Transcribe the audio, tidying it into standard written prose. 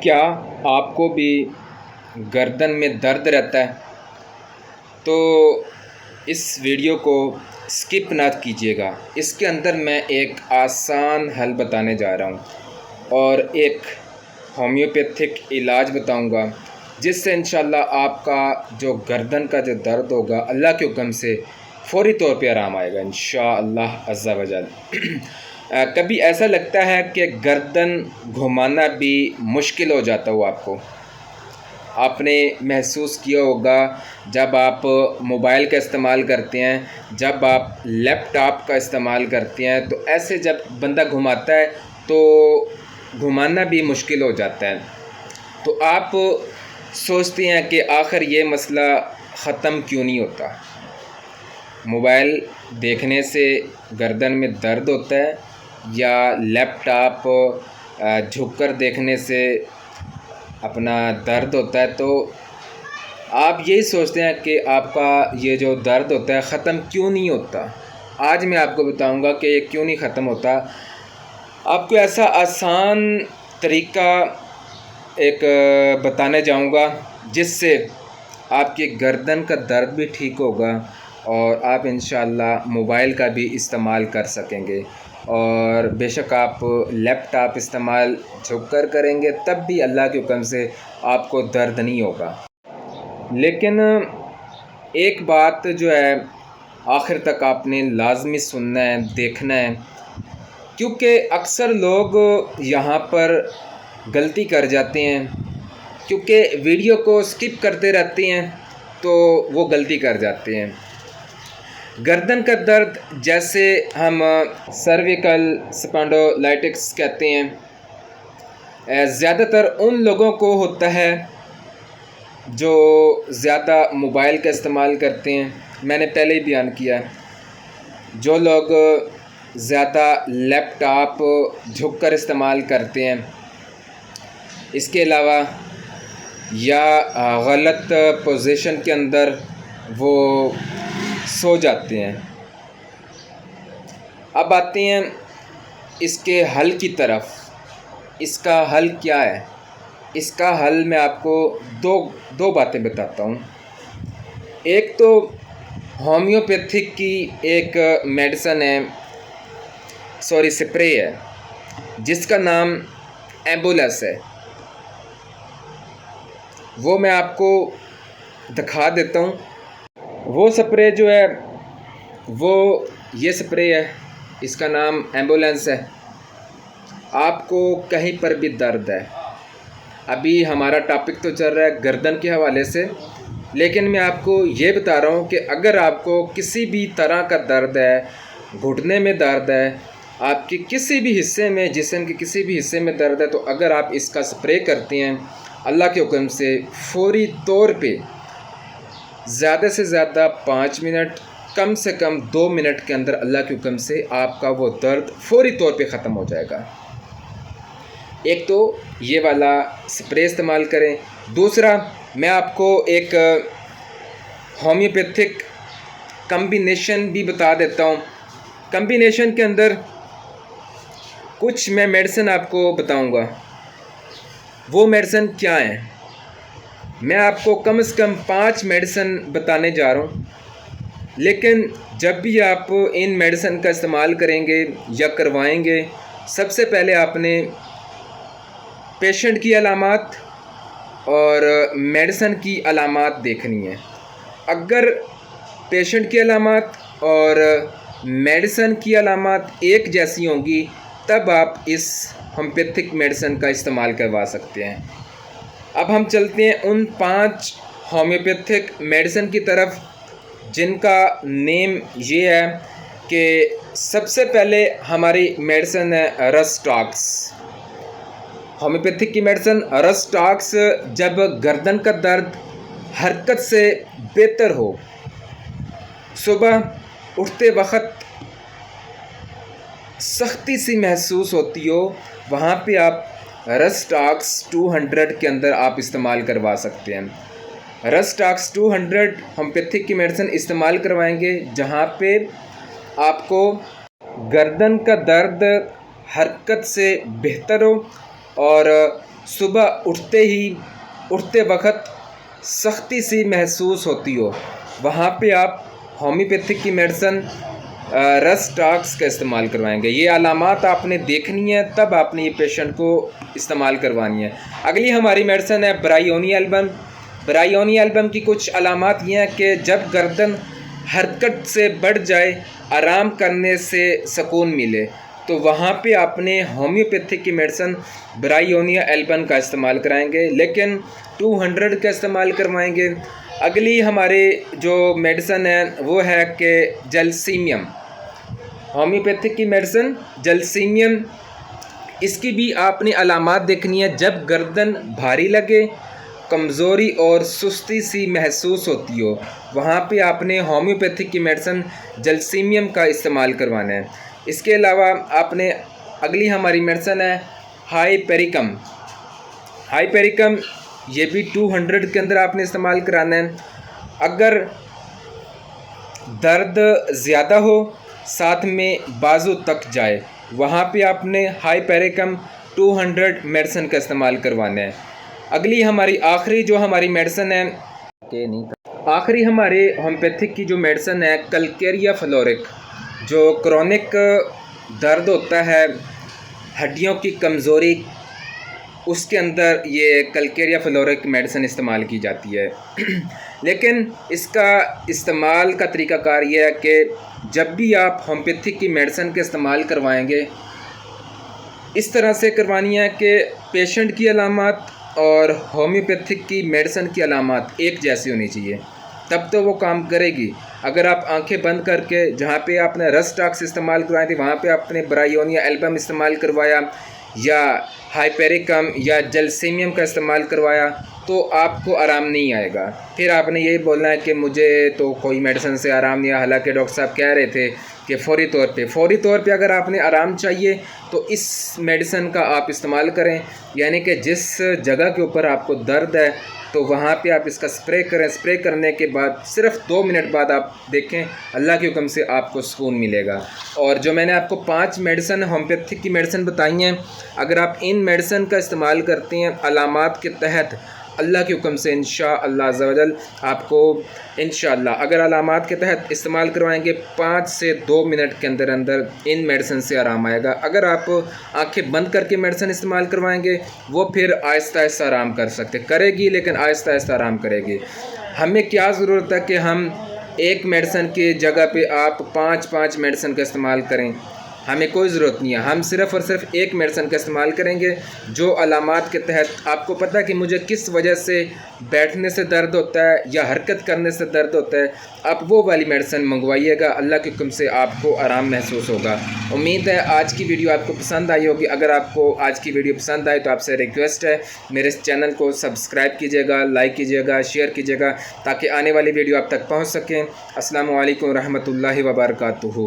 क्या आपको भी गर्दन में दर्द रहता है? तो इस वीडियो को स्किप ना कीजिएगा। इसके अंदर मैं एक आसान हल बताने जा रहा हूँ और एक होम्योपैथिक इलाज बताऊँगा, जिससे इंशाल्लाह आपका जो गर्दन का जो दर्द होगा अल्लाह के हुक्म से फ़ौरी तौर पे आराम आएगा इंशाअल्लाह अज़्ज़ा वजल। कभी ऐसा लगता है कि गर्दन घुमाना भी मुश्किल हो जाता हो आपको? आपने महसूस किया होगा जब आप मोबाइल का इस्तेमाल करते हैं, जब आप लैपटॉप का इस्तेमाल करते हैं, तो ऐसे जब बंदा घुमाता है तो घुमाना भी मुश्किल हो जाता है। तो आप सोचते हैं कि आखिर ये मसला ख़त्म क्यों नहीं होता? मोबाइल देखने से गर्दन में दर्द होता है या लैपटॉप झुककर देखने से अपना दर्द होता है? तो आप यही सोचते हैं कि आपका ये जो दर्द होता है ख़त्म क्यों नहीं होता। आज मैं आपको बताऊंगा कि ये क्यों नहीं ख़त्म होता। आपको ऐसा आसान तरीका एक बताने जाऊंगा जिससे आपकी गर्दन का दर्द भी ठीक होगा और आप इंशाअल्लाह मोबाइल का भी इस्तेमाल कर सकेंगे। और बेशक आप लैपटॉप इस्तेमाल झुककर करेंगे तब भी अल्लाह के हुक्म से आपको दर्द नहीं होगा। लेकिन एक बात जो है आखिर तक आपने लाजमी सुनना है, देखना है, क्योंकि अक्सर लोग यहाँ पर गलती कर जाते हैं, क्योंकि वीडियो को स्किप करते रहते हैं तो वो गलती कर जाते हैं। गर्दन का दर्द जैसे हम सर्विकल स्पॉन्डिलोलिटिस कहते हैं, ज़्यादातर उन लोगों को होता है जो ज़्यादा मोबाइल का इस्तेमाल करते हैं। मैंने पहले ही बयान किया, जो लोग ज़्यादा लैपटॉप झुककर इस्तेमाल करते हैं, इसके अलावा या गलत पोजीशन के अंदर वो सो जाते हैं। अब आते हैं इसके हल की तरफ। इसका हल क्या है? इसका हल मैं आपको दो बातें बताता हूँ। एक तो होम्योपैथिक की एक मेडिसन है, स्प्रे है, जिसका नाम एम्बुलेंस है। वो मैं आपको दिखा देता हूँ। वो स्प्रे जो है वो ये स्प्रे है, इसका नाम एम्बुलेंस है। आपको कहीं पर भी दर्द है, अभी हमारा टॉपिक तो चल रहा है गर्दन के हवाले से, लेकिन मैं आपको ये बता रहा हूँ कि अगर आपको किसी भी तरह का दर्द है, घुटने में दर्द है, आपके किसी भी हिस्से में, जिस्म के किसी भी हिस्से में दर्द है, तो अगर आप इसका स्प्रे करते हैं अल्लाह के हुक्म से फ़ौरी तौर पे ज़्यादा से ज़्यादा 5 मिनट, कम से कम 2 मिनट के अंदर अल्लाह के हुक्म से आपका वो दर्द फ़ौरी तौर पे ख़त्म हो जाएगा। एक तो ये वाला स्प्रे इस्तेमाल करें। दूसरा, मैं आपको एक होम्योपैथिक कम्बिनेशन भी बता देता हूँ। कम्बिनेशन के अंदर कुछ मैं मेडिसिन आपको बताऊँगा। वो मेडिसिन क्या है? मैं आपको कम से कम 5 मेडिसिन बताने जा रहा हूँ, लेकिन जब भी आप इन मेडिसिन का इस्तेमाल करेंगे या करवाएंगे, सबसे पहले आपने पेशेंट की अलामात और मेडिसिन की अलामात देखनी है। अगर पेशेंट की अलामात और मेडिसिन की अलामात एक जैसी होंगी तब आप इस होम्योपैथिक मेडिसिन का इस्तेमाल करवा सकते हैं। अब हम चलते हैं उन 5 होम्योपैथिक मेडिसिन की तरफ, जिनका नेम ये है कि सबसे पहले हमारी मेडिसिन है रस्टॉक्स। होम्योपैथिक की मेडिसिन रस्टॉक्स जब गर्दन का दर्द हरकत से बेहतर हो, सुबह उठते वक्त सख्ती सी महसूस होती हो, वहाँ पे आप रस्टॉक्स 200 के अंदर आप इस्तेमाल करवा सकते हैं। रस्टॉक्स 200 होम्योपैथिक की मेडिसिन इस्तेमाल करवाएंगे जहाँ पे आपको गर्दन का दर्द हरकत से बेहतर हो और सुबह उठते वक्त सख्ती सी महसूस होती हो, वहाँ पे आप होम्योपैथिक की मेडिसिन रस-टॉक्स का इस्तेमाल करवाएंगे। ये अलामात आपने देखनी है, तब आपने ये पेशेंट को इस्तेमाल करवानी है। अगली हमारी मेडिसिन है ब्रायोनी एल्बम। ब्रायोनी एल्बम की कुछ अलामात ये हैं कि जब गर्दन हरकत से बढ़ जाए, आराम करने से सुकून मिले, तो वहाँ पे आपने होम्योपैथिक की मेडिसिन ब्रायोनिया एल्बम का इस्तेमाल कराएंगे, लेकिन 200 का इस्तेमाल करवाएंगे। अगली हमारे जो मेडिसिन है वो है कि जलसीमियम, होम्योपैथिक की मेडिसिन जलसीमियम। इसकी भी आपने अलामात देखनी है। जब गर्दन भारी लगे, कमज़ोरी और सुस्ती सी महसूस होती हो, वहाँ पे आपने होम्योपैथिक की मेडिसिन जलसीमियम का इस्तेमाल करवाना है। इसके अलावा आपने अगली हमारी मेडिसिन है हाइपेरिकम। हाइपेरिकम ये भी 200 के अंदर आपने इस्तेमाल कराना है। अगर दर्द ज़्यादा हो, साथ में बाजू तक जाए, वहाँ पे आपने हाइपेरिकम 200 मेडिसिन का इस्तेमाल करवाना है। अगली हमारी आखिरी जो हमारी मेडिसिन है आखिरी हमारे होम्योपैथिक की जो मेडिसिन है कैलकेरिया फ्लोरिक। जो क्रोनिक दर्द होता है, हड्डियों की कमज़ोरी, उसके अंदर ये कैलकेरिया फ्लोरिक मेडिसिन इस्तेमाल की जाती है। लेकिन इसका इस्तेमाल का तरीक़ाकार ये है कि जब भी आप होम्योपैथिक की मेडिसिन के इस्तेमाल करवाएंगे, इस तरह से करवानी है कि पेशेंट की अलामात और होम्योपैथिक की मेडिसिन की अलामात एक जैसी होनी चाहिए, तब तो वो काम करेगी। अगर आप आंखें बंद करके जहाँ पे आपने रस-टॉक्स इस्तेमाल करवाए थे, वहाँ पे आपने ब्रायोनिया एल्बम इस्तेमाल करवाया या हाइपेरिकम या जलसीमियम का इस्तेमाल करवाया, तो आपको आराम नहीं आएगा। फिर आपने यही बोलना है कि मुझे तो कोई मेडिसिन से आराम नहीं आया, हालांकि डॉक्टर साहब कह रहे थे कि फ़ौरी तौर पे अगर आपने आराम चाहिए तो इस मेडिसिन का आप इस्तेमाल करें। यानी कि जिस जगह के ऊपर आपको दर्द है, तो वहाँ पे आप इसका स्प्रे करें। स्प्रे करने के बाद सिर्फ 2 मिनट बाद आप देखें, अल्लाह के हुक्म से आपको सुकून मिलेगा। और जो मैंने आपको 5 मेडिसिन होम्योपैथिक की मेडिसिन बताई हैं, अगर आप इन मेडिसिन का इस्तेमाल करते हैं अलामात के तहत, अल्लाह के हुक्म से इंशाअल्लाह अज़्ज़ा वजल आपको इंशाअल्लाह अगर अलामात के तहत इस्तेमाल करवाएंगे, 5 से 2 मिनट के अंदर अंदर इन मेडिसिन से आराम आएगा। अगर आप आंखें बंद करके मेडिसिन इस्तेमाल करवाएंगे, वो फिर आहिस्ता आहिस्ता आराम करेगी, लेकिन आहिस्ता आहिस्ता आराम करेगी। हमें क्या ज़रूरत है कि हम एक मेडिसिन की जगह पे आप 5-5 मेडिसिन का इस्तेमाल करें, हमें कोई ज़रूरत नहीं है। हम सिर्फ़ और सिर्फ एक मेडिसिन का इस्तेमाल करेंगे जो अलामात के तहत आपको पता है कि मुझे किस वजह से बैठने से दर्द होता है या हरकत करने से दर्द होता है, आप वो वाली मेडिसिन मंगवाइएगा। अल्लाह के हुक्म से आपको आराम महसूस होगा। उम्मीद है आज की वीडियो आपको पसंद आई होगी। अगर आपको आज की वीडियो पसंद आई तो आपसे रिक्वेस्ट है, मेरे इस चैनल को सब्सक्राइब कीजिएगा, लाइक कीजिएगा, शेयर कीजिएगा, ताकि आने वाली वीडियो आप तक पहुँच सकें। अस्सलामु अलैकुम रहमतुल्लाहि व बरकातुहू।